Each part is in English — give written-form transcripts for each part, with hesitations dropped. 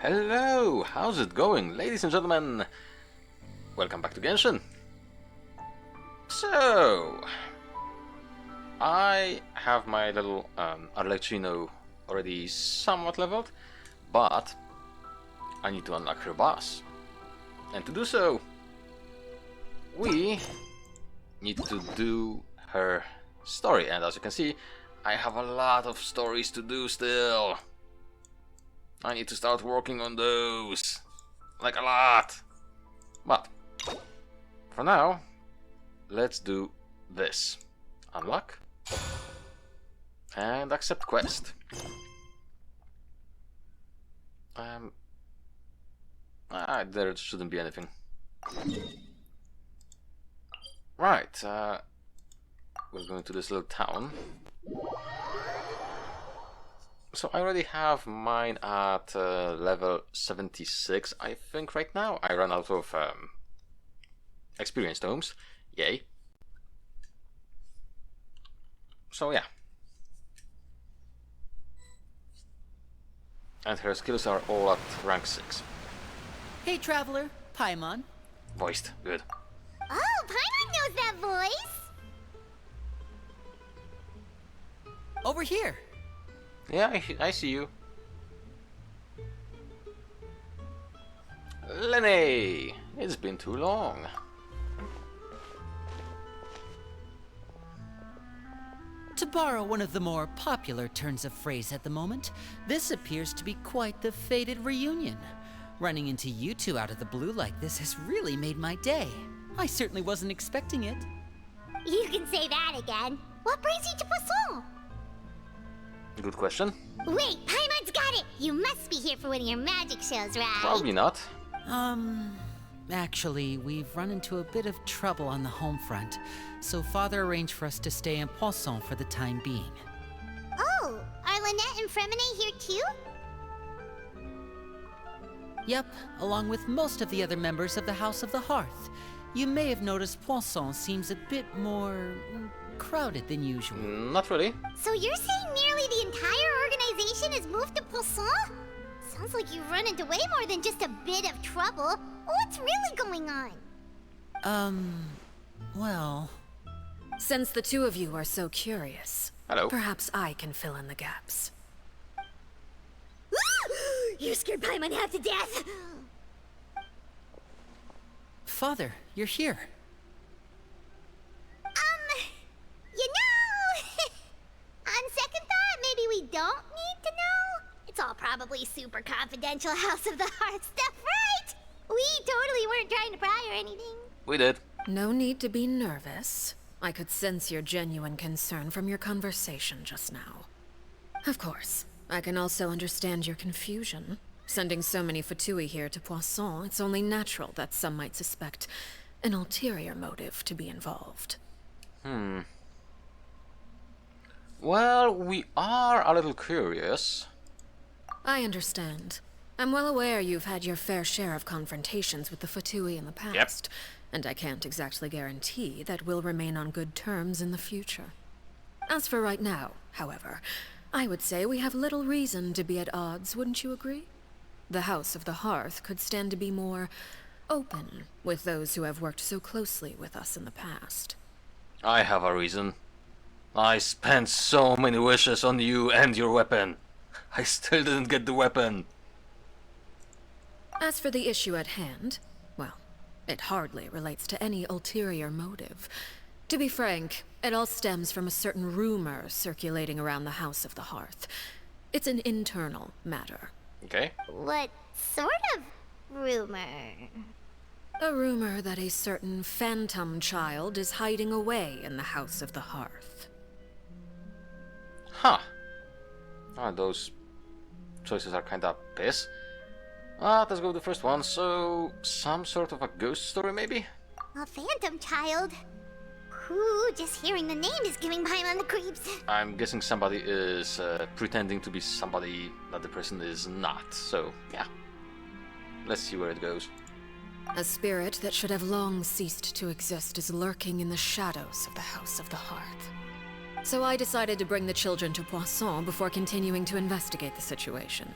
Hello, how's it going, ladies and gentlemen? Welcome back to Genshin. So, I have my little Arlecchino already somewhat leveled, but I need to unlock her boss. And to do so, we need to do her story. And as you can see, I have a lot of stories to do still. I need to start working on those. Like a lot. But for now, let's do this. Unlock. And accept quest. There shouldn't be anything. Right, we're going to this little town. So I already have mine at level 76, I think, right now. I ran out of experience tomes. Yay. So yeah. And her skills are all at rank 6. Hey, Traveler. Paimon. Voiced. Good. Oh, Paimon knows that voice! Over here. Yeah, I see you. Lenny! It's been too long. To borrow one of the more popular turns of phrase at the moment, this appears to be quite the fated reunion. Running into you two out of the blue like this has really made my day. I certainly wasn't expecting it. You can say that again. What brings you to Poisson? Good question. Wait, Paimon's got it! You must be here for one of your magic shows, right? Probably not. Actually, we've run into a bit of trouble on the home front, so Father arranged for us to stay in Poisson for the time being. Oh, are Lynette and Fremine here too? Yep, along with most of the other members of the House of the Hearth. You may have noticed Poisson seems a bit more crowded than usual. Not really. So you're saying nearly the entire organization has moved to Poisson? Sounds like you've run into way more than just a bit of trouble. What's really going on? Well... Since the two of you are so curious, Hello. perhaps I can fill in the gaps. You scared Paimon half to death! Father, you're here. You know... on second thought, maybe we don't need to know? It's all probably super confidential House of the Hearth stuff, right? We totally weren't trying to pry or anything. We did. No need to be nervous. I could sense your genuine concern from your conversation just now. Of course, I can also understand your confusion. Sending so many Fatui here to Poisson, it's only natural that some might suspect an ulterior motive to be involved. Well, we are a little curious. I understand. I'm well aware you've had your fair share of confrontations with the Fatui in the past, and I can't exactly guarantee that we'll remain on good terms in the future. As for right now, however, I would say we have little reason to be at odds, wouldn't you agree? The House of the Hearth could stand to be more open with those who have worked so closely with us in the past. I have a reason. I spent so many wishes on you and your weapon. I still didn't get the weapon. As for the issue at hand, well, it hardly relates to any ulterior motive. To be frank, it all stems from a certain rumor circulating around the House of the Hearth. It's an internal matter. Okay. What sort of rumor? A rumor that a certain phantom child is hiding away in the House of the Hearth. Huh. Those choices are kinda piss. Let's go with the first one. So, some sort of a ghost story, maybe? A phantom child? Ooh, just hearing the name is giving Paimon the creeps. I'm guessing somebody is pretending to be somebody that the person is not. So, yeah. Let's see where it goes. A spirit that should have long ceased to exist is lurking in the shadows of the House of the Hearth. So I decided to bring the children to Poisson before continuing to investigate the situation.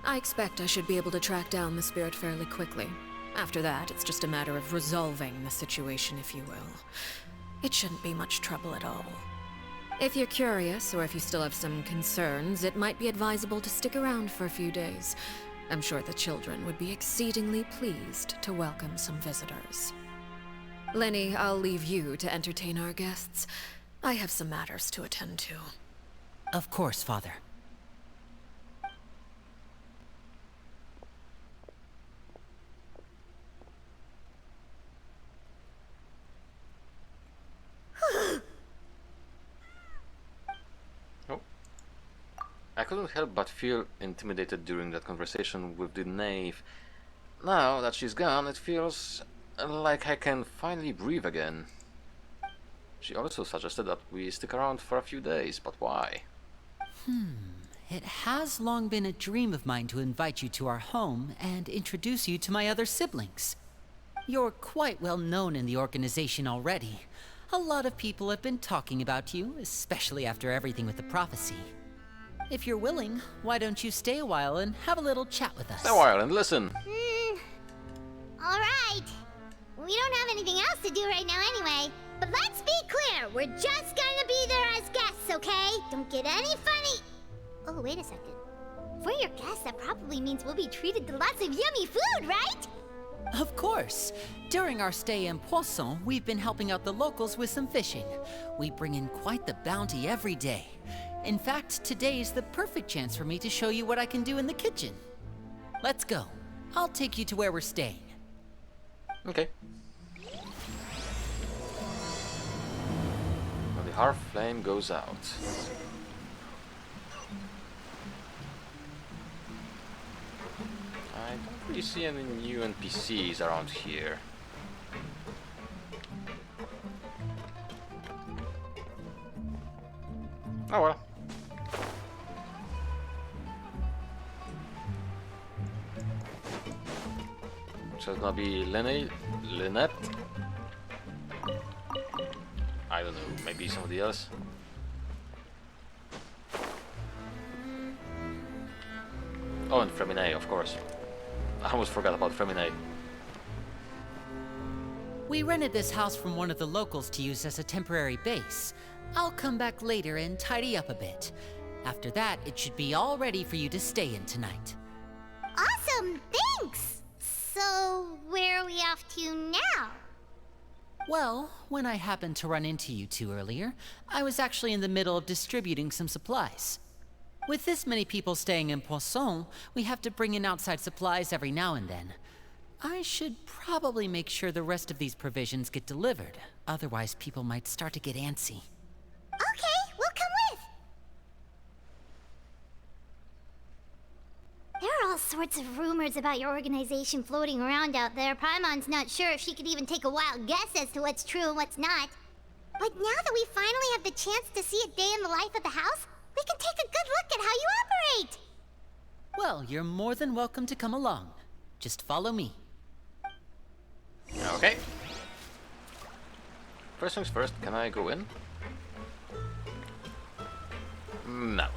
I expect I should be able to track down the spirit fairly quickly. After that, it's just a matter of resolving the situation, if you will. It shouldn't be much trouble at all. If you're curious, or if you still have some concerns, it might be advisable to stick around for a few days. I'm sure the children would be exceedingly pleased to welcome some visitors. Lenny, I'll leave you to entertain our guests. I have some matters to attend to. Of course, Father. Oh. I couldn't help but feel intimidated during that conversation with the knave. Now that she's gone, it feels like I can finally breathe again. She also suggested that we stick around for a few days, but why? It has long been a dream of mine to invite you to our home and introduce you to my other siblings. You're quite well known in the organization already. A lot of people have been talking about you, especially after everything with the prophecy. If you're willing, why don't you stay a while and have a little chat with us? Stay a while and listen. Alright. We don't have anything else to do right now anyway. But let's be clear, we're just gonna be there as guests, okay? Don't get any funny... Oh, wait a second. For your guests, that probably means we'll be treated to lots of yummy food, right? Of course. During our stay in Poisson, we've been helping out the locals with some fishing. We bring in quite the bounty every day. In fact, today's the perfect chance for me to show you what I can do in the kitchen. Let's go. I'll take you to where we're staying. Okay. Now the hearth flame goes out. I don't really see any new NPCs around here. Oh well. So it's gonna be Lynette? I don't know, maybe somebody else? Oh, and Femine, of course. I almost forgot about Femine. We rented this house from one of the locals to use as a temporary base. I'll come back later and tidy up a bit. After that, it should be all ready for you to stay in tonight. Awesome, thanks! So, where are we off to now? Well, when I happened to run into you two earlier, I was actually in the middle of distributing some supplies. With this many people staying in Poisson, we have to bring in outside supplies every now and then. I should probably make sure the rest of these provisions get delivered, otherwise people might start to get antsy. Okay, we'll come with! There are all sorts of rumors about your organization floating around out there. Paimon's not sure if she could even take a wild guess as to what's true and what's not. But now that we finally have the chance to see a day in the life of the house, we can take a good look at how you operate! Well, you're more than welcome to come along. Just follow me. Okay. First things first, can I go in? No.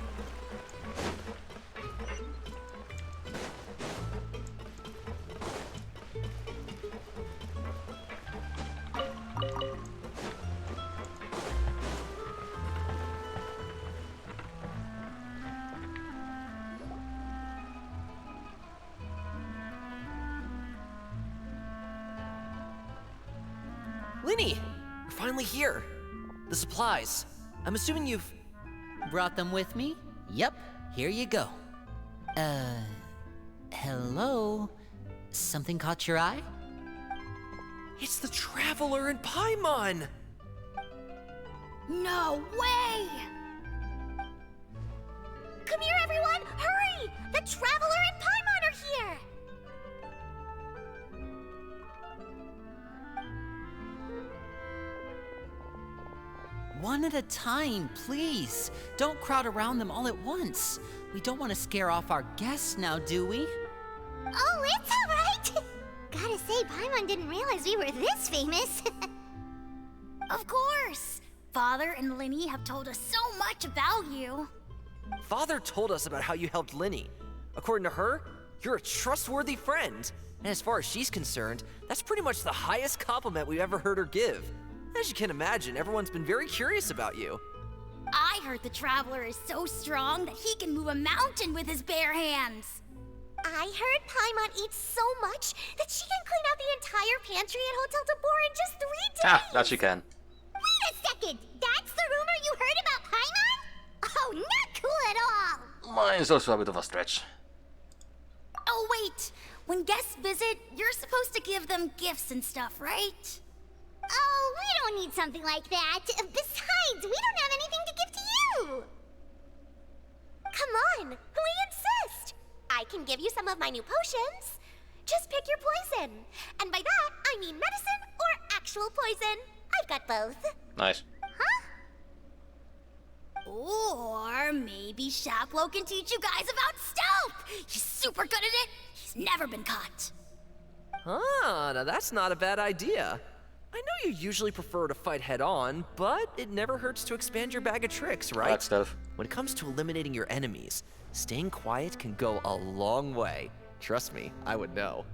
Linny! We're finally here. The supplies. I'm assuming you've... Brought them with me? Yep, here you go. Hello? Something caught your eye? It's the Traveler in Paimon! No way! Come here, everyone! Hurry! The Traveler and Paimon are here! One at a time, please. Don't crowd around them all at once. We don't want to scare off our guests now, do we? Oh, it's alright! Gotta say, Paimon didn't realize we were this famous. Of course! Father and Linny have told us so much about you. Father told us about how you helped Linny. According to her, you're a trustworthy friend. And as far as she's concerned, that's pretty much the highest compliment we've ever heard her give. As you can imagine, everyone's been very curious about you. I heard the Traveler is so strong that he can move a mountain with his bare hands. I heard Paimon eats so much that she can clean out the entire pantry at Hotel Tabor in just 3 days. Ah, that she can. Wait a second! That's the rumor you heard about Paimon? Oh, not cool at all! Mine's also a bit of a stretch. Oh, wait. When guests visit, you're supposed to give them gifts and stuff, right? Oh, we don't need something like that. Besides, we don't have anything to give to you. Come on, we insist. I can give you some of my new potions. Just pick your poison. And by that, I mean medicine or actual poison. I've got both. Nice. Huh? Or maybe Shaplo can teach you guys about stealth. He's super good at it. He's never been caught. Ah, now that's not a bad idea. I know you usually prefer to fight head-on, but it never hurts to expand your bag of tricks, I right? like stealth. When it comes to eliminating your enemies, staying quiet can go a long way. Trust me, I would know.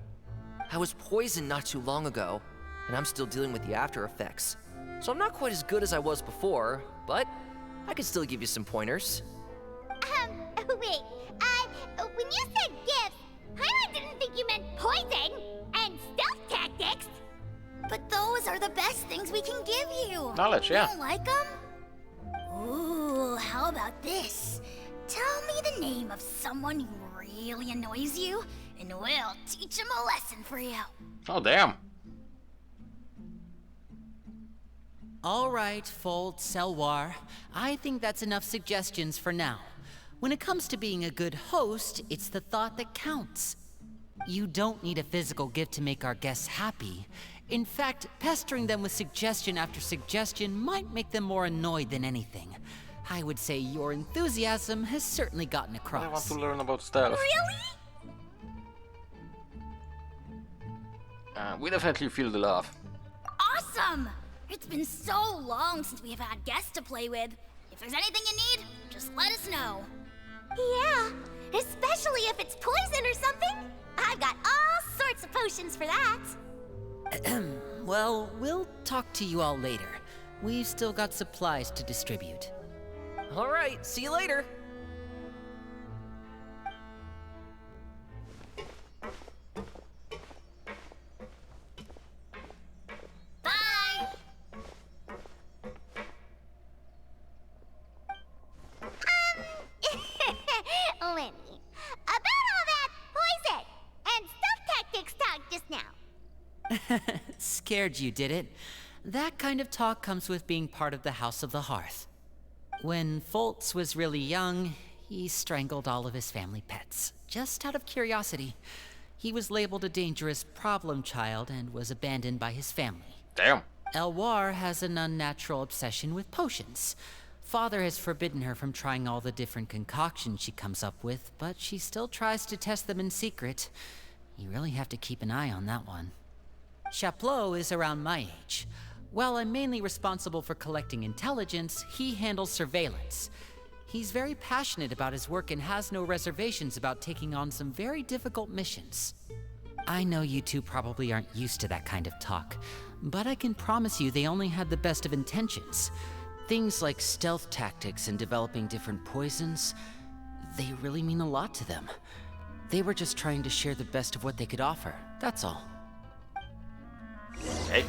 I was poisoned not too long ago, and I'm still dealing with the after effects. So I'm not quite as good as I was before, but I can still give you some pointers. Wait, when you said gifts, Paimon didn't think you meant poison and stealth tactics. But those are the best things we can give you. Knowledge, yeah. You don't like them? Ooh, how about this? Tell me the name of someone who really annoys you, and we'll teach him a lesson for you. Oh, damn. All right, Fold, Selwar. I think that's enough suggestions for now. When it comes to being a good host, it's the thought that counts. You don't need a physical gift to make our guests happy. In fact, pestering them with suggestion after suggestion might make them more annoyed than anything. I would say your enthusiasm has certainly gotten I want across. to learn about stealth. Really? We definitely feel the love. Awesome! It's been so long since we've had guests to play with. If there's anything you need, just let us know. Yeah, especially if it's poison or something. I've got all sorts of potions for that. Well, we'll talk to you all later. We've still got supplies to distribute. All right, see you later. Bye! Lenny, about all that poison and stealth tactics talk just now. Scared you, did it? That kind of talk comes with being part of the House of the Hearth. When Foltz was really young, he strangled all of his family pets, just out of curiosity. He was labeled a dangerous problem child and was abandoned by his family. Damn. Elwar has an unnatural obsession with potions. Father has forbidden her from trying all the different concoctions she comes up with, but she still tries to test them in secret. You really have to keep an eye on that one. Chaplot is around my age. While I'm mainly responsible for collecting intelligence, he handles surveillance. He's very passionate about his work and has no reservations about taking on some very difficult missions. I know you two probably aren't used to that kind of talk, but I can promise you they only had the best of intentions. Things like stealth tactics and developing different poisons, they really mean a lot to them. They were just trying to share the best of what they could offer, that's all. Hey.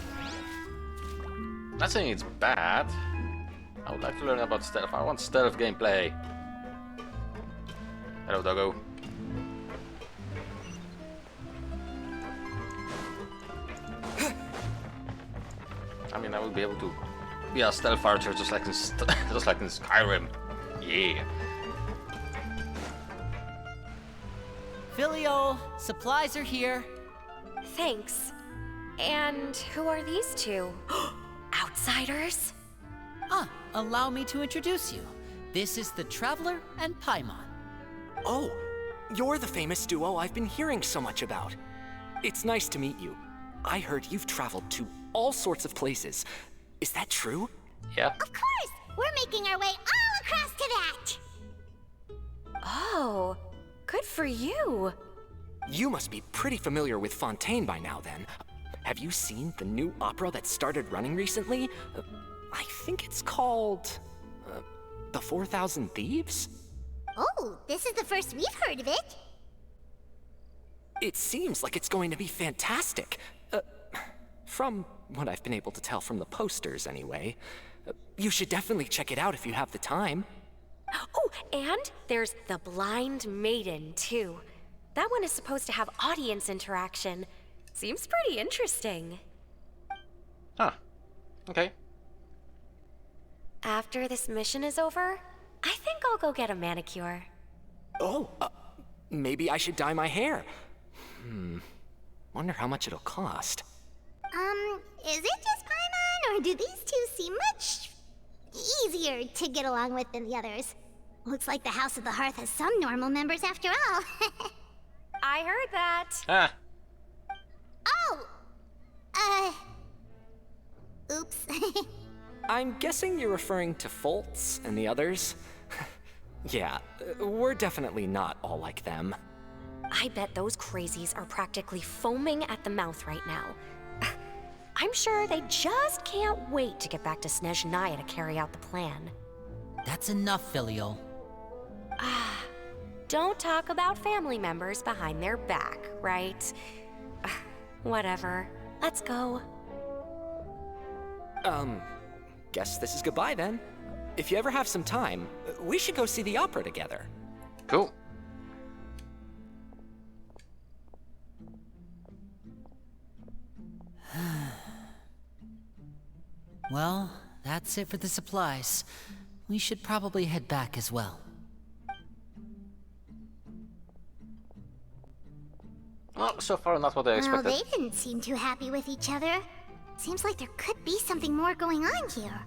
Not saying it's bad. I would like to learn about stealth. I want stealth gameplay. Hello, doggo. I mean, I will be able to be a stealth archer just like in Skyrim. Yeah. Filio, supplies are here. Thanks. And who are these two? Outsiders? Allow me to introduce you. This is the Traveler and Paimon. Oh, you're the famous duo I've been hearing so much about. It's nice to meet you. I heard you've traveled to all sorts of places. Is that true? Yeah. Of course! We're making our way all across to that! Oh, good for you. You must be pretty familiar with Fontaine by now, then. Have you seen the new opera that started running recently? I think it's called... The 4,000 Thieves? Oh, this is the first we've heard of it. It seems like it's going to be fantastic. From what I've been able to tell from the posters, anyway. You should definitely check it out if you have the time. Oh, and there's The Blind Maiden, too. That one is supposed to have audience interaction. Seems pretty interesting. Huh. Okay. After this mission is over, I think I'll go get a manicure. Oh, maybe I should dye my hair. Wonder how much it'll cost. Is it just Paimon, or do these two seem much easier to get along with than the others? Looks like the House of the Hearth has some normal members after all. I heard that. Ah. Oh! Oops. I'm guessing you're referring to Foltz and the others? Yeah, we're definitely not all like them. I bet those crazies are practically foaming at the mouth right now. I'm sure they just can't wait to get back to Snezhnaya to carry out the plan. That's enough, Filial. Don't talk about family members behind their back, right? Whatever. Let's go. Guess this is goodbye then. If you ever have some time, we should go see the opera together. Cool. Well, that's it for the supplies. We should probably head back as well. Well, so far not what I Well, expected. they didn't seem too happy with each other. Seems like there could be something more going on here.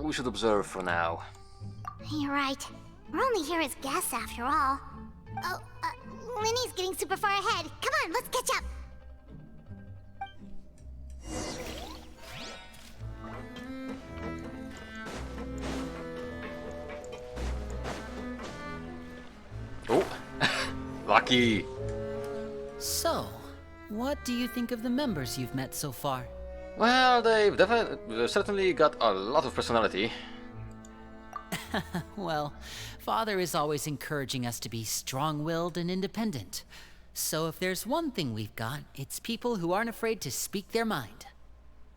We should observe for now. You're right. We're only here as guests after all. Oh, Winnie's getting super far ahead. Come on, let's catch up. Oh, lucky. So, what do you think of the members you've met so far? Well, they've certainly got a lot of personality. Well, Father is always encouraging us to be strong-willed and independent. So if there's one thing we've got, it's people who aren't afraid to speak their mind.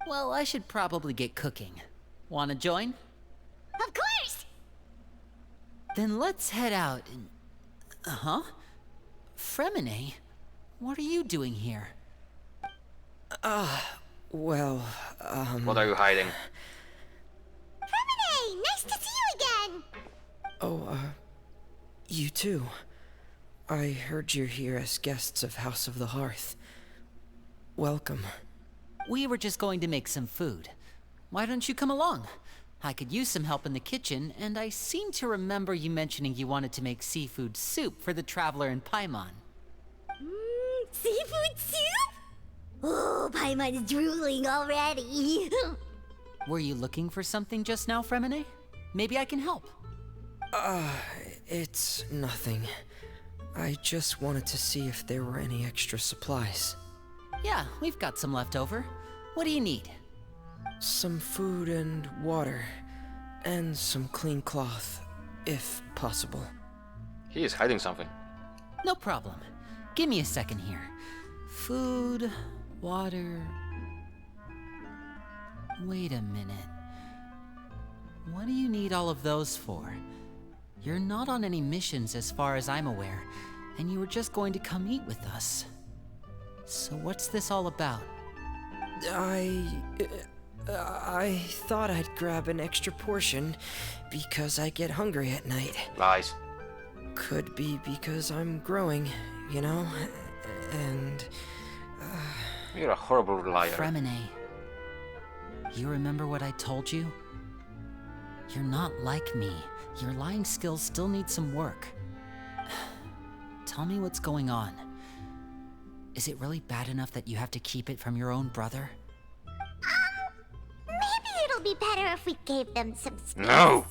Well, I should probably get cooking. Wanna join? Of course! Then let's head out and... Huh? Fremine? What are you doing here? Well, What are you hiding? Fremine, nice to see you again! You too. I heard you're here as guests of House of the Hearth. Welcome. We were just going to make some food. Why don't you come along? I could use some help in the kitchen, and I seem to remember you mentioning you wanted to make seafood soup for the traveler in Paimon. Seafood soup? Oh, Paimon's drooling already. Were you looking for something just now, Fremine? Maybe I can help. It's nothing. I just wanted to see if there were any extra supplies. Yeah, we've got some left over. What do you need? Some food and water. And some clean cloth, if possible. He is hiding something. No problem. Give me a second here. Food, water... Wait a minute. What do you need all of those for? You're not on any missions as far as I'm aware, and you were just going to come eat with us. So what's this all about? I thought I'd grab an extra portion because I get hungry at night. Lies. Could be because I'm growing, you know? And... You're a horrible liar. Fremine, you remember what I told you? You're not like me. Your lying skills still need some work. Tell me what's going on. Is it really bad enough that you have to keep it from your own brother? Maybe it'll be better if we gave them some space. No!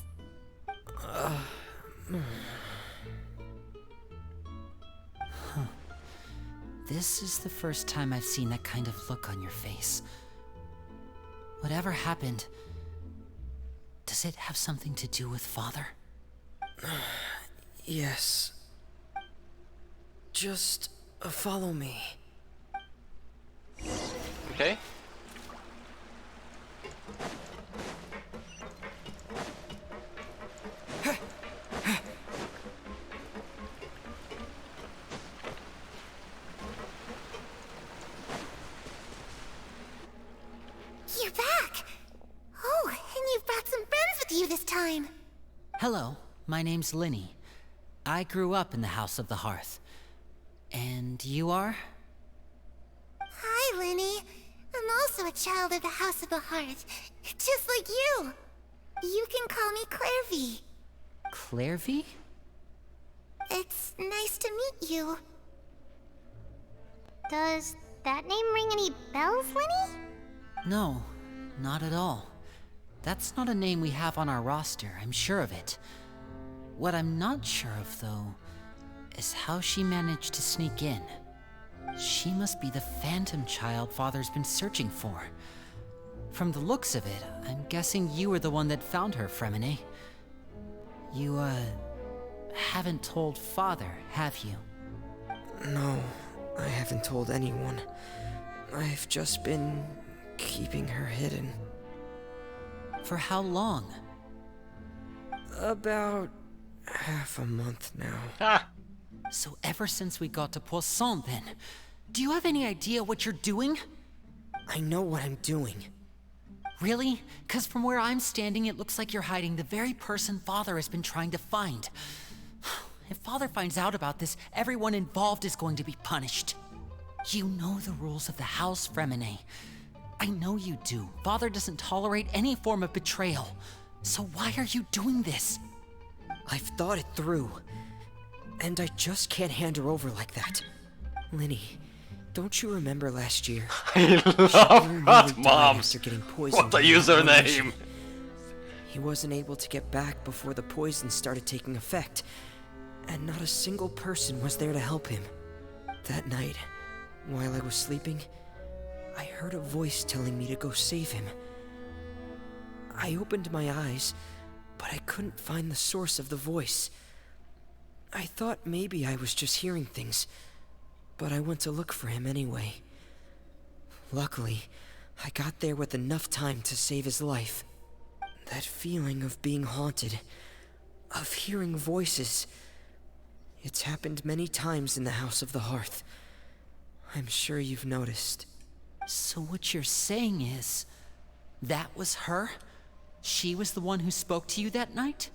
This is the first time I've seen that kind of look on your face. Whatever happened, does it have something to do with Father? Yes. Just follow me. Okay. You're back! Oh, and you've brought some friends with you this time. Hello, my name's Linny. I grew up in the House of the Hearth. And you are? Hi, Linny. I'm also a child of the House of the Hearth, just like you. You can call me Clairvy. Clairvy? It's nice to meet you. Does that name ring any bells, Linny? No, not at all. That's not a name we have on our roster, I'm sure of it. What I'm not sure of, though, is how she managed to sneak in. She must be the phantom child Father's been searching for. From the looks of it, I'm guessing you were the one that found her, Fremine. You, haven't told Father, have you? No, I haven't told anyone. I've just been keeping her hidden. For how long? About half a month now. Ah! So ever since we got to Poisson, then. Do you have any idea what you're doing? I know what I'm doing. Really? 'Cause from where I'm standing, it looks like you're hiding the very person Father has been trying to find. If Father finds out about this, everyone involved is going to be punished. You know the rules of the house, Fremine. I know you do. Father doesn't tolerate any form of betrayal. So why are you doing this? I've thought it through. And I just can't hand her over like that. Linny, don't you remember last year? I love that, Mom! After getting poisoned. What a username! He wasn't able to get back before the poison started taking effect. And not a single person was there to help him. That night, while I was sleeping, I heard a voice telling me to go save him. I opened my eyes, but I couldn't find the source of the voice. I thought maybe I was just hearing things, but I went to look for him anyway. Luckily, I got there with enough time to save his life. That feeling of being haunted, of hearing voices, it's happened many times in the House of the Hearth. I'm sure you've noticed. So what you're saying is, that was her? She was the one who spoke to you that night?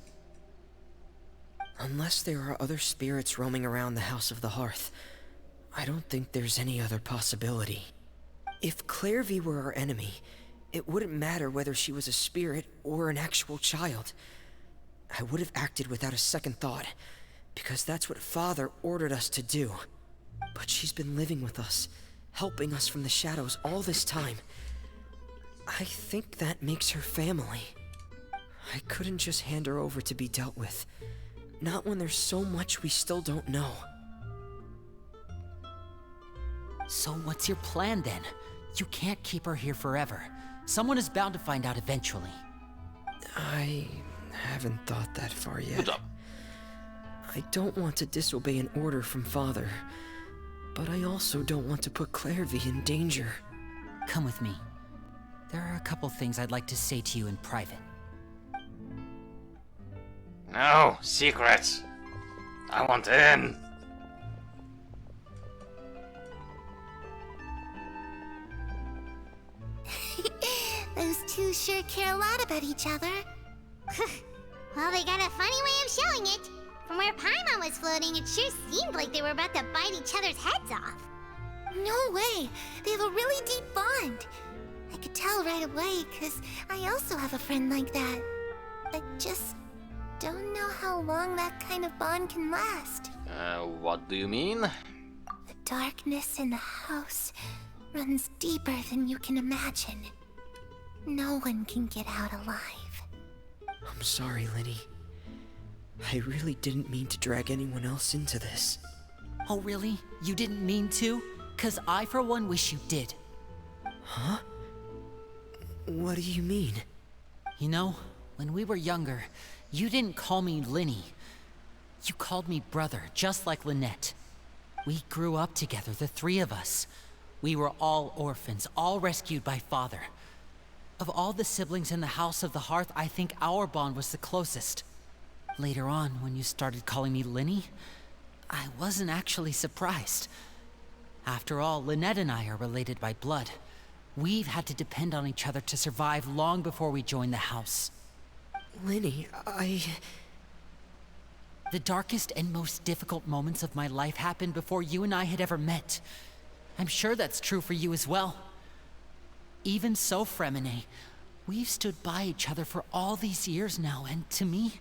Unless there are other spirits roaming around the House of the Hearth, I don't think there's any other possibility. If Clairvy were our enemy, it wouldn't matter whether she was a spirit or an actual child. I would have acted without a second thought, because that's what Father ordered us to do. But she's been living with us, helping us from the shadows all this time. I think that makes her family. I couldn't just hand her over to be dealt with. Not when there's so much we still don't know. So what's your plan then? You can't keep her here forever. Someone is bound to find out eventually. I haven't thought that far yet. Good job. I don't want to disobey an order from Father, but I also don't want to put Clairvy in danger. Come with me. There are a couple things I'd like to say to you in private. No, secrets! I want in! Those two sure care a lot about each other. Well, they got a funny way of showing it. From where Paimon was floating, it sure seemed like they were about to bite each other's heads off. No way! They have a really deep bond. I could tell right away, because I also have a friend like that. I just don't know how long that kind of bond can last. What do you mean? The darkness in the house runs deeper than you can imagine. No one can get out alive. I'm sorry, Linny. I really didn't mean to drag anyone else into this. Oh, really? You didn't mean to? 'Cause I, for one, wish you did. Huh? What do you mean? You know, when we were younger, you didn't call me Linny. You called me brother, just like Lynette. We grew up together, the three of us. We were all orphans, all rescued by father. Of all the siblings in the House of the Hearth, I think our bond was the closest. Later on, when you started calling me Linny, I wasn't actually surprised. After all, Lynette and I are related by blood. We've had to depend on each other to survive long before we joined the house. Linny, The darkest and most difficult moments of my life happened before you and I had ever met. I'm sure that's true for you as well. Even so, Fremine, we've stood by each other for all these years now, and to me,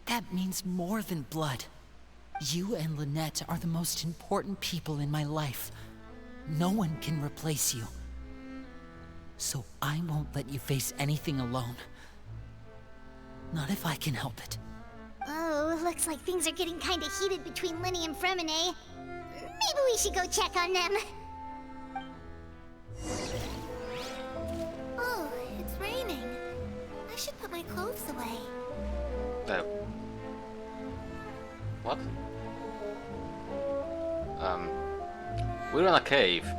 that means more than blood. You and Lynette are the most important people in my life. No one can replace you. So I won't let you face anything alone. Not if I can help it. Oh, looks like things are getting kinda heated between Linny and Fremine. Maybe we should go check on them. Oh, it's raining. I should put my clothes away. What? We're in a cave. Harry?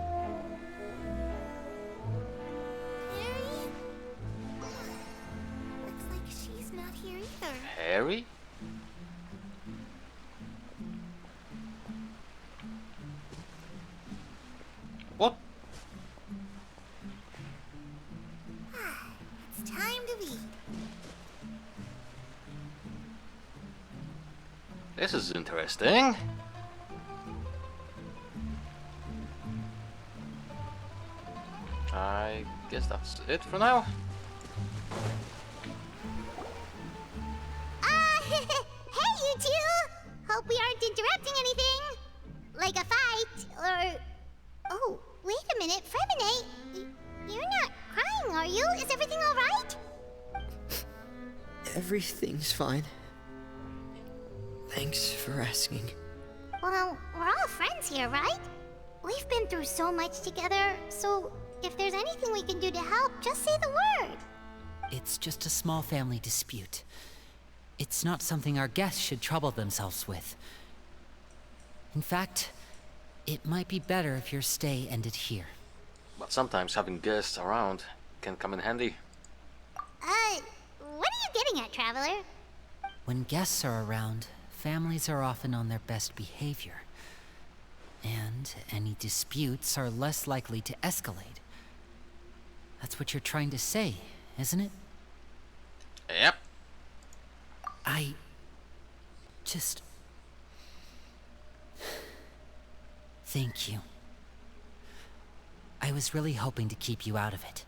Looks like she's not here either. Harry? What? It's time to read. This is interesting. I guess that's it for now. Hey, you two! Hope we aren't interrupting anything. Like a fight, or... Oh, wait a minute, Fremine. You're not crying, are you? Is everything alright? everything's fine. Thanks for asking. Well, we're all friends here, right? We've been through so much together, so if there's anything we can do to help, just say the word. It's just a small family dispute. It's not something our guests should trouble themselves with. In fact, it might be better if your stay ended here. But sometimes having guests around can come in handy. What are you getting at, Traveler? When guests are around, families are often on their best behavior. And any disputes are less likely to escalate. That's what you're trying to say, isn't it? Yep. I just... Thank you. I was really hoping to keep you out of it.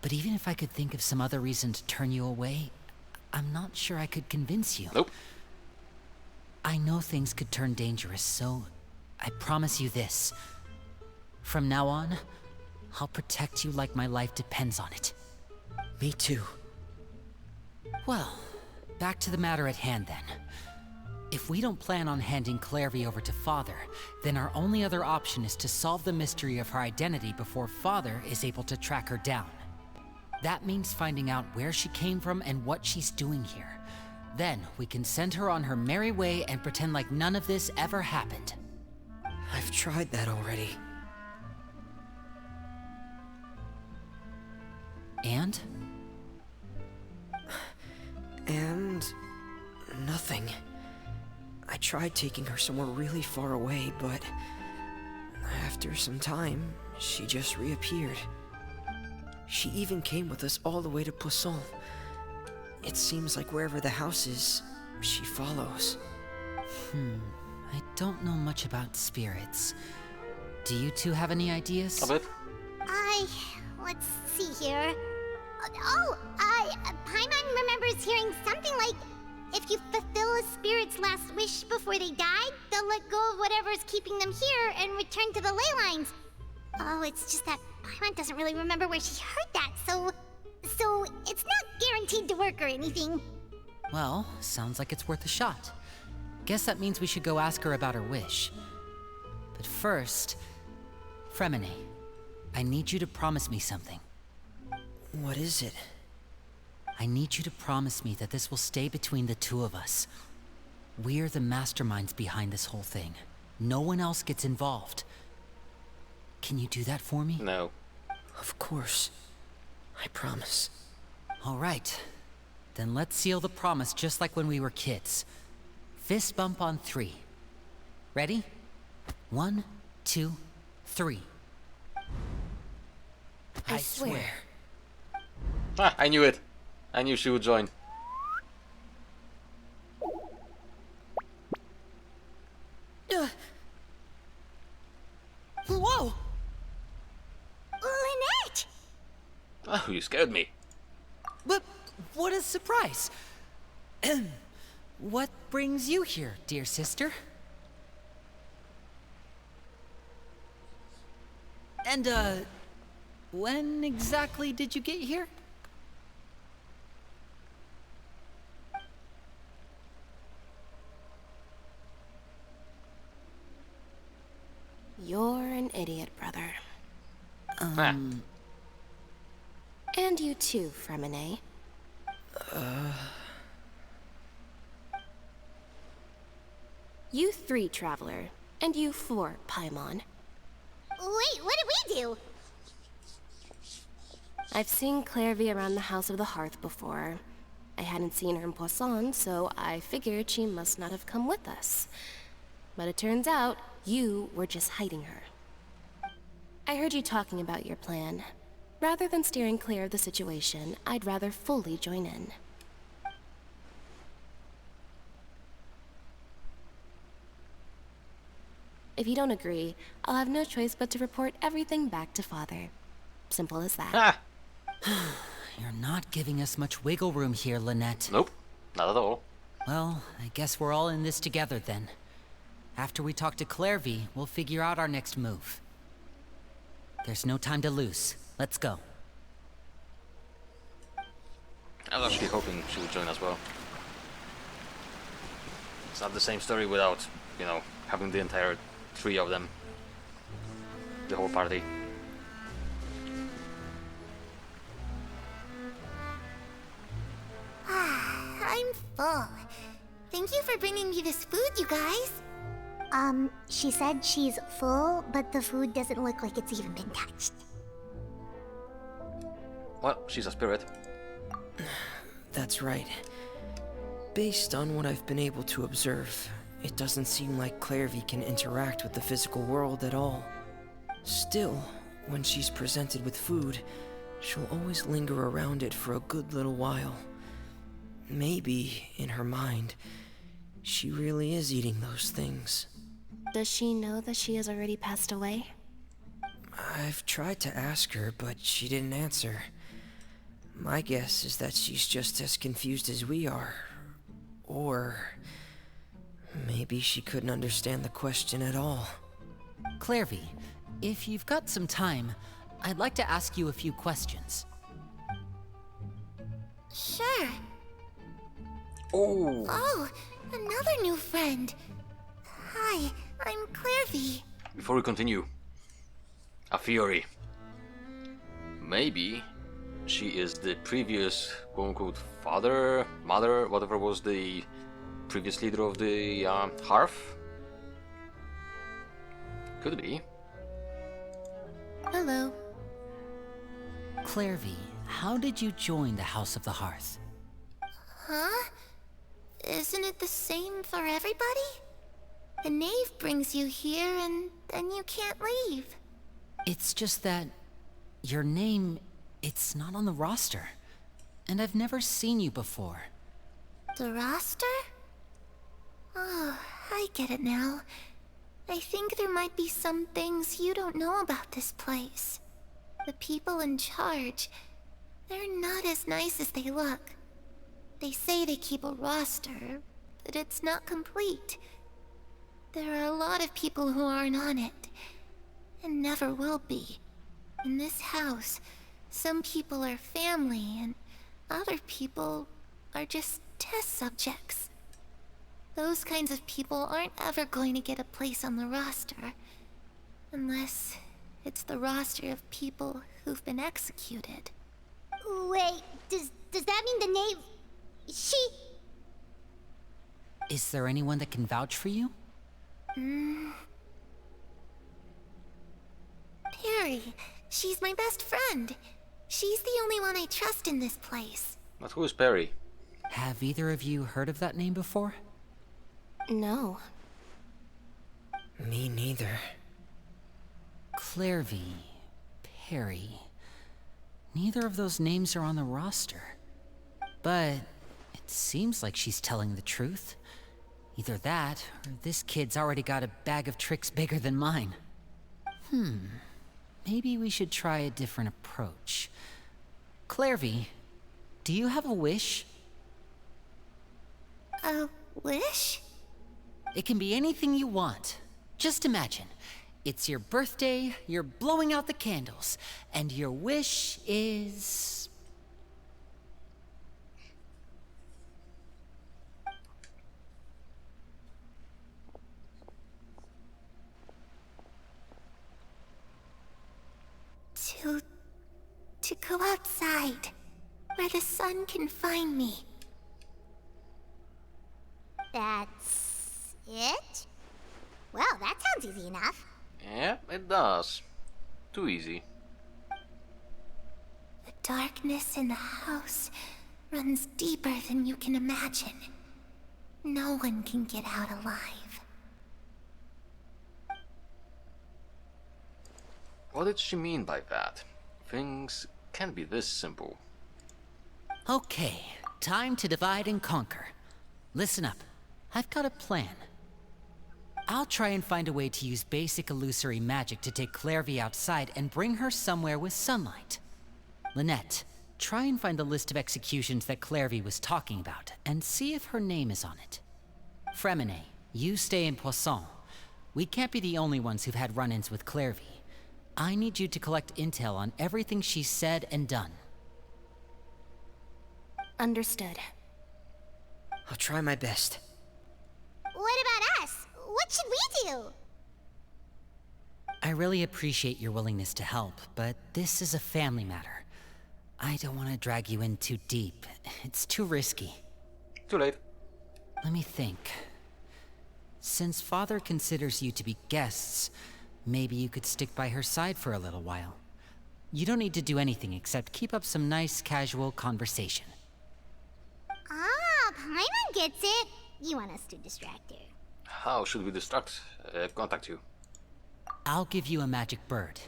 But even if I could think of some other reason to turn you away, I'm not sure I could convince you. Nope. I know things could turn dangerous, so I promise you this. From now on, I'll protect you like my life depends on it. Me too. Well, back to the matter at hand then. If we don't plan on handing Clairvy over to Father, then our only other option is to solve the mystery of her identity before Father is able to track her down. That means finding out where she came from and what she's doing here. Then we can send her on her merry way and pretend like none of this ever happened. I've tried that already. And? And... nothing. I tried taking her somewhere really far away, but... after some time, she just reappeared. She even came with us all the way to Poisson. It seems like wherever the house is, she follows. I don't know much about spirits. Do you two have any ideas? A bit. Let's see here. Paimon remembers hearing something like, if you fulfill a spirit's last wish before they died, they'll let go of whatever's keeping them here and return to the ley lines. Oh, it's just that Paimon doesn't really remember where she heard that, so it's not guaranteed to work or anything. Well, sounds like it's worth a shot. Guess that means we should go ask her about her wish. But first, Fremine, I need you to promise me something. What is it? I need you to promise me that this will stay between the two of us. We're the masterminds behind this whole thing. No one else gets involved. Can you do that for me? No. Of course. I promise. All right. Then let's seal the promise just like when we were kids. Fist bump on 3. Ready? 1, 2, 3. I swear. Ah, I knew it. I knew she would join. Whoa! Lynette! Oh, you scared me. But what a surprise! What brings you here, dear sister? And, when exactly did you get here? You're an idiot, brother. Ah. And you too, Fremine. You 3, Traveler. And you 4, Paimon. Wait, what did we do? I've seen Clairvy around the House of the Hearth before. I hadn't seen her in Poisson, so I figured she must not have come with us. But it turns out, you were just hiding her. I heard you talking about your plan. Rather than steering clear of the situation, I'd rather fully join in. If you don't agree, I'll have no choice but to report everything back to Father. Simple as that. Ah. You're not giving us much wiggle room here, Lynette. Nope. Not at all. Well, I guess we're all in this together then. After we talk to Clairvy, we'll figure out our next move. There's no time to lose. Let's go. I was actually hoping she would join as well. It's not the same story without, you know, having the entire 3 of them. The whole party. I'm full. Thank you for bringing me this food, you guys. She said she's full, but the food doesn't look like it's even been touched. Well, she's a spirit. That's right. Based on what I've been able to observe, it doesn't seem like Clairvy can interact with the physical world at all. Still, when she's presented with food, she'll always linger around it for a good little while. Maybe, in her mind, she really is eating those things. Does she know that she has already passed away? I've tried to ask her, but she didn't answer. My guess is that she's just as confused as we are. Or maybe she couldn't understand the question at all. Clairvy, if you've got some time, I'd like to ask you a few questions. Sure. Oh. Oh, another new friend. Hi, I'm Clairvy. Before we continue, a theory. Maybe she is the previous quote-unquote father, mother, whatever was the previous leader of the Hearth. Could be. Hello. Clairvy, how did you join the House of the Hearth? Huh? Isn't it the same for everybody? The knave brings you here and then you can't leave. It's just that your name, it's not on the roster. And I've never seen you before. The roster? Oh, I get it now. I think there might be some things you don't know about this place. The people in charge, they're not as nice as they look. They say they keep a roster, but it's not complete. There are a lot of people who aren't on it, and never will be. In this house, some people are family, and other people are just test subjects. Those kinds of people aren't ever going to get a place on the roster. Unless it's the roster of people who've been executed. Wait, does that mean the name... She... Is there anyone that can vouch for you? Perry. She's my best friend. She's the only one I trust in this place. But who is Perry? Have either of you heard of that name before? No. Me neither. Clairvy, Perry. Neither of those names are on the roster. But it seems like she's telling the truth. Either that, or this kid's already got a bag of tricks bigger than mine. Maybe we should try a different approach. Clairvy, do you have a wish? A wish? It can be anything you want. Just imagine. It's your birthday, you're blowing out the candles, and your wish is... To go outside, where the sun can find me. That's it? Well, that sounds easy enough. Yeah, it does. Too easy. The darkness in the house runs deeper than you can imagine. No one can get out alive. What did she mean by that? Things can't be this simple. Okay, time to divide and conquer. Listen up. I've got a plan. I'll try and find a way to use basic illusory magic to take Clairvy outside and bring her somewhere with sunlight. Lynette, try and find the list of executions that Clairvy was talking about, and see if her name is on it. Fremine, you stay in Poisson. We can't be the only ones who've had run-ins with Clairvy. I need you to collect intel on everything she's said and done. Understood. I'll try my best. What about us? What should we do? I really appreciate your willingness to help, but this is a family matter. I don't want to drag you in too deep. It's too risky. Too late. Let me think. Since Father considers you to be guests, maybe you could stick by her side for a little while. You don't need to do anything except keep up some nice, casual conversation. Ah, Paimon gets it. You want us to distract her. How should we contact you? I'll give you a magic bird.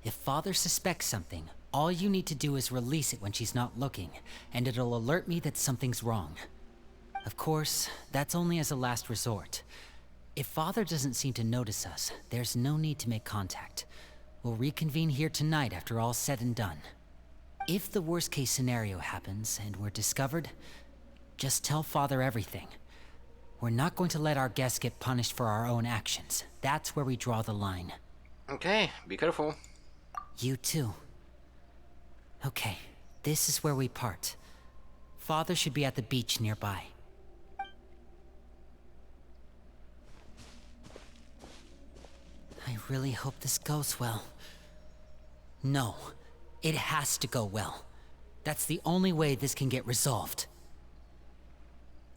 If Father suspects something, all you need to do is release it when she's not looking, and it'll alert me that something's wrong. Of course, that's only as a last resort. If Father doesn't seem to notice us, there's no need to make contact. We'll reconvene here tonight after all's said and done. If the worst-case scenario happens and we're discovered, just tell Father everything. We're not going to let our guests get punished for our own actions. That's where we draw the line. Okay, be careful. You too. Okay, this is where we part. Father should be at the beach nearby. I really hope this goes well. No, it has to go well. That's the only way this can get resolved.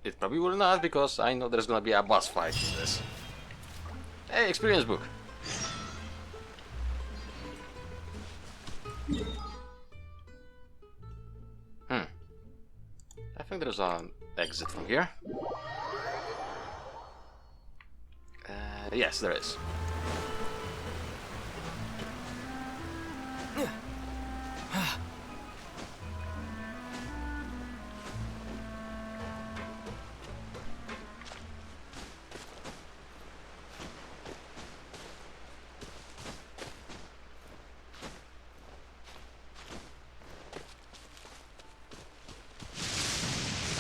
It probably will not, because I know there's gonna be a boss fight in this. Hey, experience book. I think there's an exit from here. Yes, there is.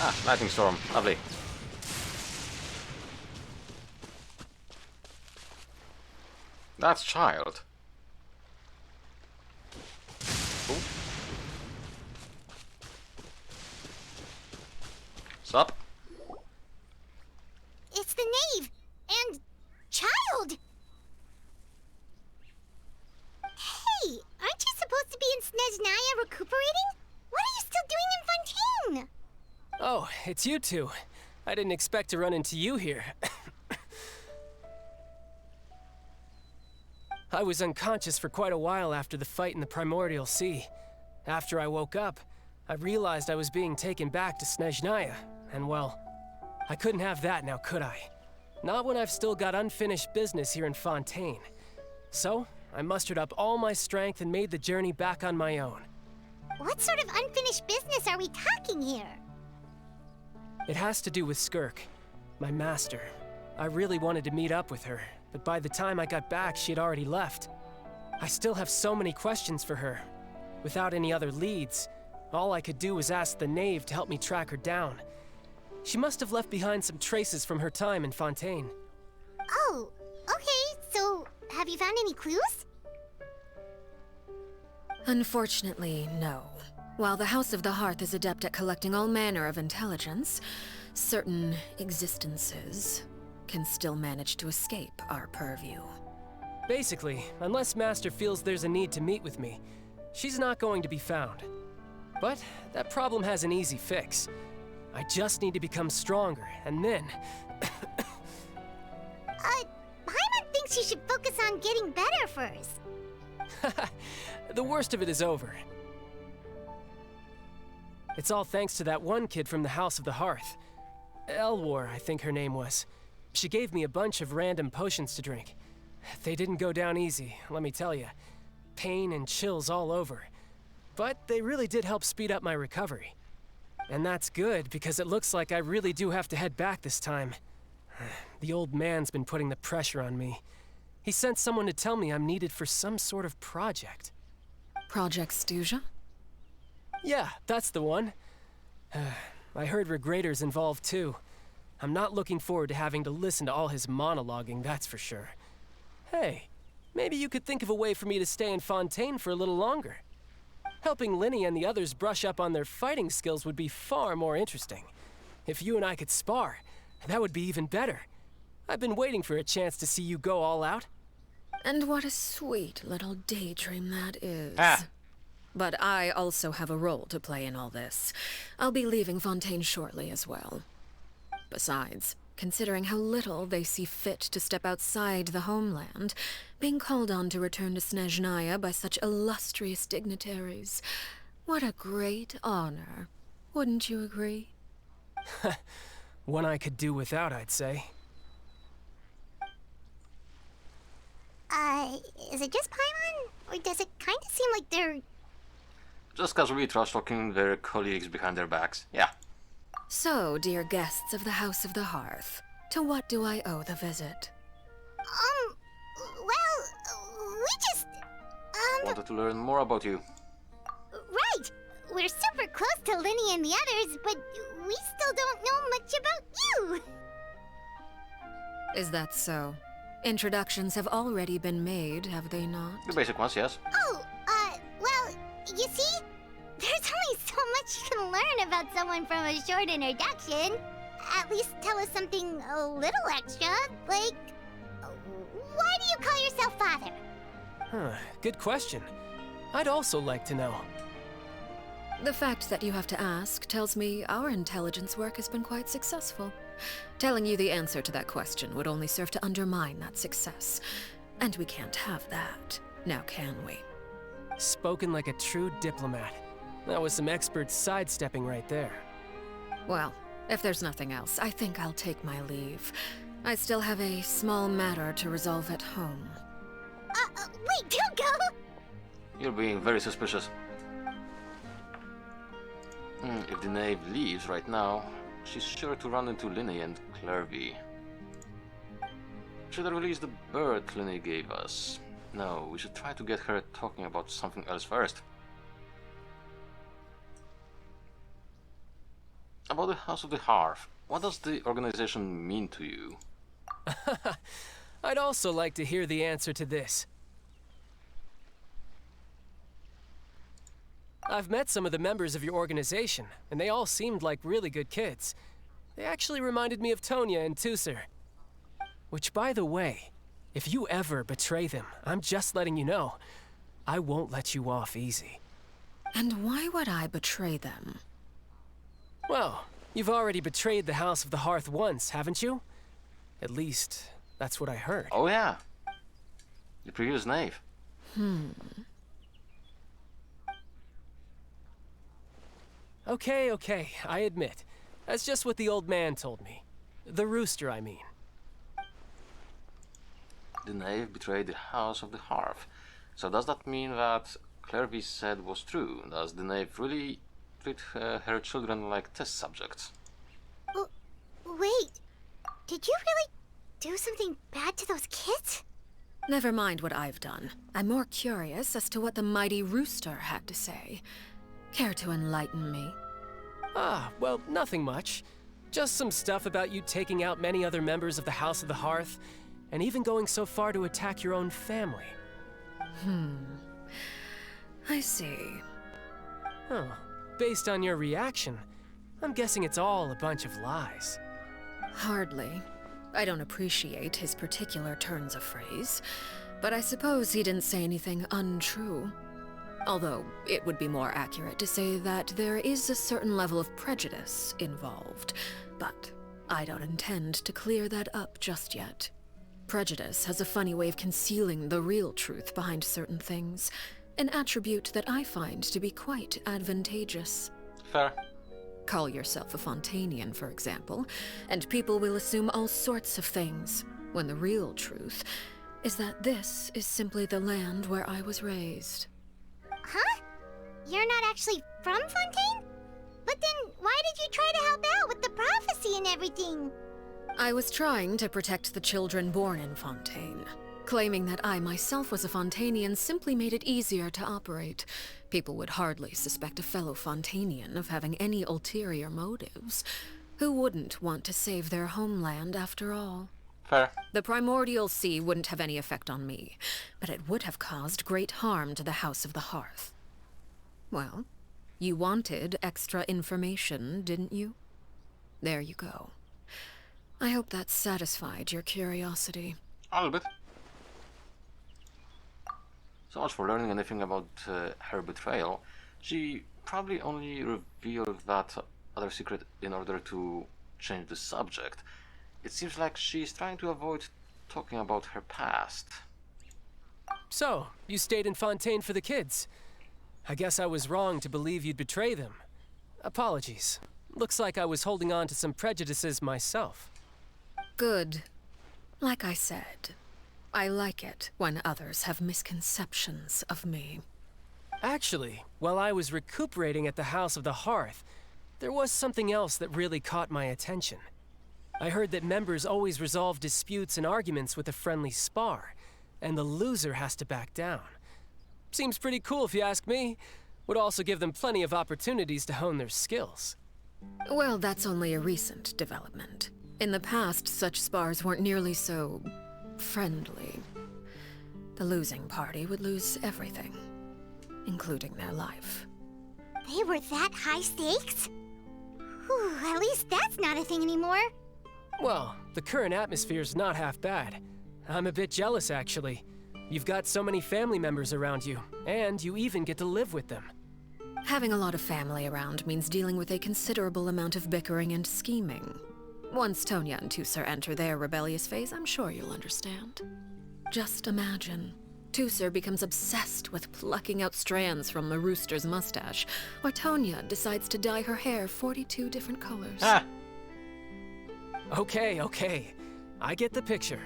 Ah, lightning storm, lovely. That's child. Ooh. Stop. it's you two. I didn't expect to run into you here. I was unconscious for quite a while after the fight in the Primordial Sea. After I woke up, I realized I was being taken back to Snezhnaya, and well, I couldn't have that now, could I? Not when I've still got unfinished business here in Fontaine. So, I mustered up all my strength and made the journey back on my own. What sort of unfinished business are we talking here? It has to do with Skirk, my master. I really wanted to meet up with her, but by the time I got back, she had already left. I still have so many questions for her. Without any other leads, all I could do was ask the knave to help me track her down. She must have left behind some traces from her time in Fontaine. Oh, okay, so have you found any clues? Unfortunately, no. While the House of the Hearth is adept at collecting all manner of intelligence, certain existences can still manage to escape our purview. Basically, unless Master feels there's a need to meet with me, she's not going to be found. But that problem has an easy fix. I just need to become stronger, and then... Paimon thinks you should focus on getting better first. The worst of it is over. It's all thanks to that one kid from the House of the Hearth. Elwar, I think her name was. She gave me a bunch of random potions to drink. They didn't go down easy, let me tell you. Pain and chills all over. But they really did help speed up my recovery. And that's good, because it looks like I really do have to head back this time. The old man's been putting the pressure on me. He sent someone to tell me I'm needed for some sort of project. Project Stuja? Yeah, that's the one. I heard Regrator's involved too. I'm not looking forward to having to listen to all his monologuing, that's for sure. Hey, maybe you could think of a way for me to stay in Fontaine for a little longer. Helping Linny and the others brush up on their fighting skills would be far more interesting. If you and I could spar, that would be even better. I've been waiting for a chance to see you go all out. And what a sweet little daydream that is. Ah. But I also have a role to play in all this. I'll be leaving Fontaine shortly as well. Besides, considering how little they see fit to step outside the homeland, being called on to return to Snezhnaya by such illustrious dignitaries, what a great honor. Wouldn't you agree? One I could do without, I'd say. Is it just Paimon? Or does it kind of seem like they're... Just casually trash-talking their colleagues behind their backs. Yeah. So, dear guests of the House of the Hearth, to what do I owe the visit? Well, we just... Wanted to learn more about you. Right! We're super close to Linny and the others, but we still don't know much about you! Is that so? Introductions have already been made, have they not? The basic ones, yes. Oh, well, you see? There's only so much you can learn about someone from a short introduction. At least tell us something a little extra, like... Why do you call yourself father? Huh, good question. I'd also like to know. The fact that you have to ask tells me our intelligence work has been quite successful. Telling you the answer to that question would only serve to undermine that success. And we can't have that, now can we? Spoken like a true diplomat. That was some expert sidestepping right there. Well, if there's nothing else, I think I'll take my leave. I still have a small matter to resolve at home. Wait, don't go! You're being very suspicious. If the knave leaves right now, she's sure to run into Linny and Clervy. Should I release the bird Linny gave us? No, we should try to get her talking about something else first. About the House of the Hearth, what does the organization mean to you? I'd also like to hear the answer to this. I've met some of the members of your organization, and they all seemed like really good kids. They actually reminded me of Tonya and Tusser. Which, by the way, if you ever betray them, I'm just letting you know, I won't let you off easy. And why would I betray them? Well, You've already betrayed the House of the Hearth once, haven't you? At least, that's what I heard. Oh yeah. The previous knave. Okay, I admit. That's just what the old man told me. The rooster, I mean. The knave betrayed the House of the Hearth. So does that mean that Clervy said was true? Does the knave really treat her children like test subjects? Wait, did you really do something bad to those kids? Never mind what I've done. I'm more curious as to what the mighty rooster had to say. Care to enlighten me? Ah, well, nothing much. Just some stuff about you taking out many other members of the House of the Hearth, and even going so far to attack your own family. I see. Huh. Based on your reaction, I'm guessing it's all a bunch of lies. Hardly. I don't appreciate his particular turns of phrase, but I suppose he didn't say anything untrue. Although, it would be more accurate to say that there is a certain level of prejudice involved, but I don't intend to clear that up just yet. Prejudice has a funny way of concealing the real truth behind certain things, an attribute that I find to be quite advantageous. Fair. Call yourself a Fontainian, for example, and people will assume all sorts of things, when the real truth is that this is simply the land where I was raised. Huh? You're not actually from Fontaine? But then why did you try to help out with the prophecy and everything? I was trying to protect the children born in Fontaine. Claiming that I myself was a Fontainian simply made it easier to operate. People would hardly suspect a fellow Fontainian of having any ulterior motives. Who wouldn't want to save their homeland after all? Fair. The primordial sea wouldn't have any effect on me, but it would have caused great harm to the House of the Hearth. Well, you wanted extra information, didn't you? There you go. I hope that satisfied your curiosity. A little bit. So much for learning anything about her betrayal. She probably only revealed that other secret in order to change the subject. It seems like she's trying to avoid talking about her past. So, you stayed in Fontaine for the kids. I guess I was wrong to believe you'd betray them. Apologies. Looks like I was holding on to some prejudices myself. Good. Like I said, I like it when others have misconceptions of me. Actually, while I was recuperating at the House of the Hearth, there was something else that really caught my attention. I heard that members always resolve disputes and arguments with a friendly spar, and the loser has to back down. Seems pretty cool if you ask me. Would also give them plenty of opportunities to hone their skills. Well, that's only a recent development. In the past, such spars weren't nearly so friendly. The losing party would lose everything, including their life. They were that high stakes? Whew, at least that's not a thing anymore. Well, the current atmosphere's not half bad. I'm a bit jealous, actually. You've got so many family members around you, and you even get to live with them. Having a lot of family around means dealing with a considerable amount of bickering and scheming. Once Tonya and Tusser enter their rebellious phase, I'm sure you'll understand. Just imagine. Tusser becomes obsessed with plucking out strands from the rooster's mustache, or Tonya decides to dye her hair 42 different colors. Ah! Okay. I get the picture.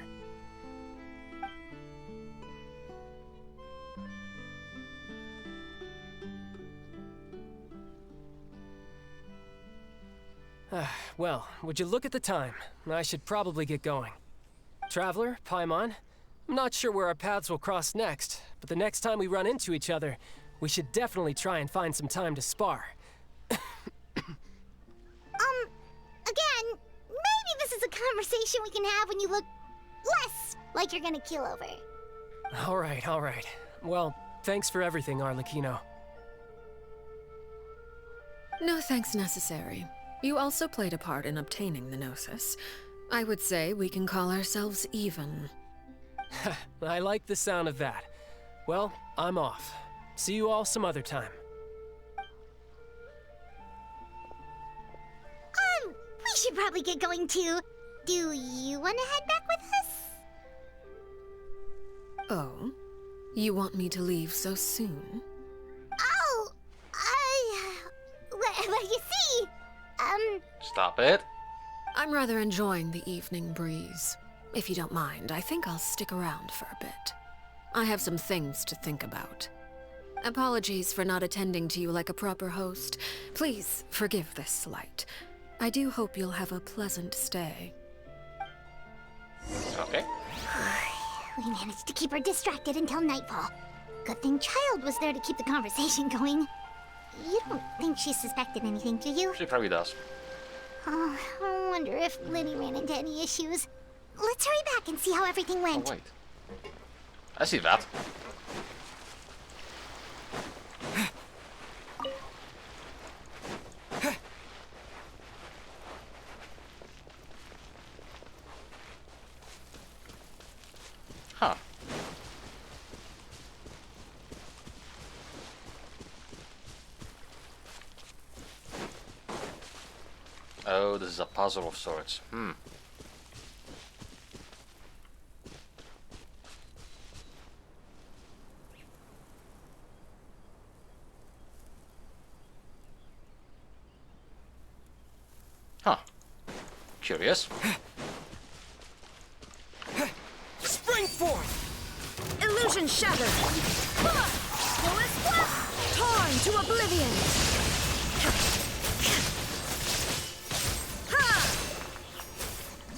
Well, would you look at the time? I should probably get going. Traveler, Paimon, I'm not sure where our paths will cross next, but the next time we run into each other, we should definitely try and find some time to spar. Again, maybe this is a conversation we can have when you look less like you're gonna keel over. All right. Well, thanks for everything, Arlecchino. No thanks necessary. You also played a part in obtaining the Gnosis. I would say we can call ourselves even. I like the sound of that. Well, I'm off. See you all some other time. should probably get going too. Do you want to head back with us? Oh? You want me to leave so soon? Oh, well, you see, Stop it. I'm rather enjoying the evening breeze. If you don't mind, I think I'll stick around for a bit. I have some things to think about. Apologies for not attending to you like a proper host. Please forgive this slight. I do hope you'll have a pleasant stay. Okay. we managed to keep her distracted until nightfall. Good thing Child was there to keep the conversation going. You don't think she suspected anything, do you? She probably does. Oh, I wonder if Liddy ran into any issues. Let's hurry back and see how everything Oh, went. wait. I see that. Huh. Oh, this is a puzzle of sorts. Huh. Curious. Spring forth! Illusion shattered! Torn to oblivion!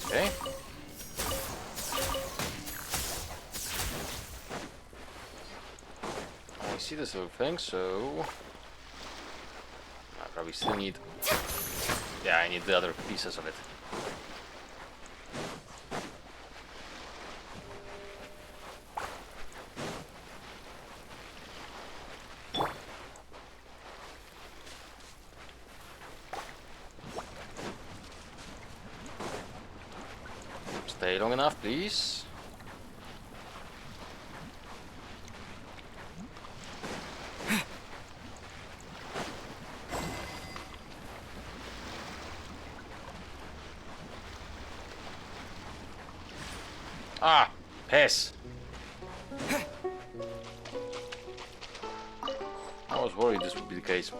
Okay. I see this little thing, so I probably still need. Yeah, I need the other pieces of it. Stay long enough, please. Ah, piss. I was worried this would be the case.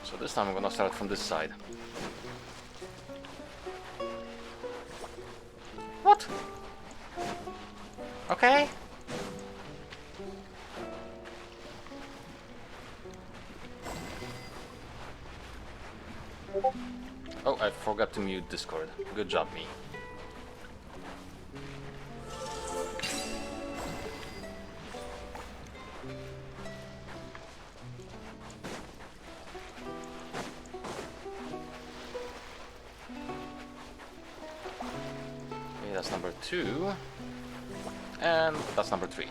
So this time I'm gonna start from this side. What? Okay. Oh, I forgot to mute Discord. Good job, me. Okay, that's number 2. And that's number 3.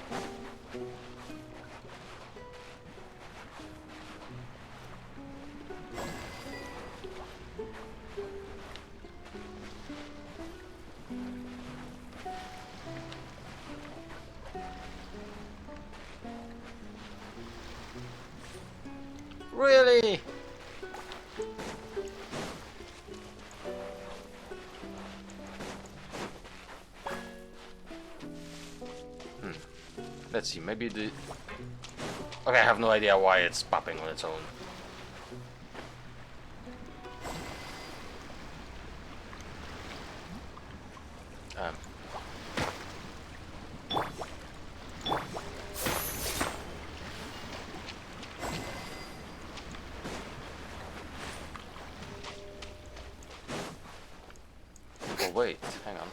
Really? Let's see, maybe the... Okay, I have no idea why it's popping on its own. Oh wait, hang on.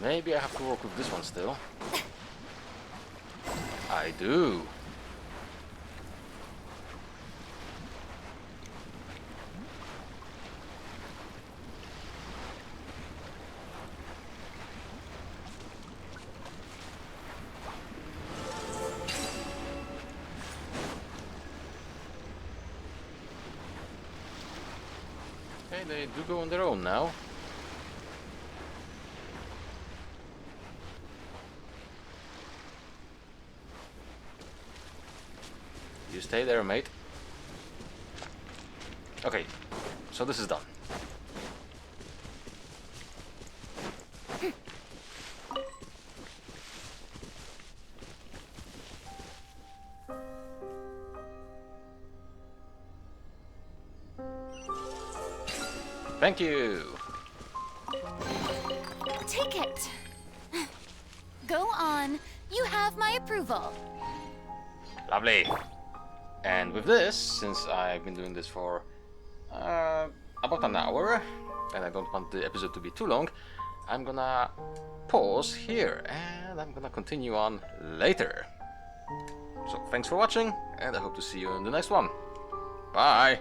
Maybe I have to work with this one still. I do. Okay, they do go on their own now. stay there, mate. Okay, so this is done. Thank you! Take it. Go on. You have my approval. Lovely! And with this, since I've been doing this for about an hour, and I don't want the episode to be too long, I'm gonna pause here, and I'm gonna continue on later. So thanks for watching, and I hope to see you in the next one. Bye!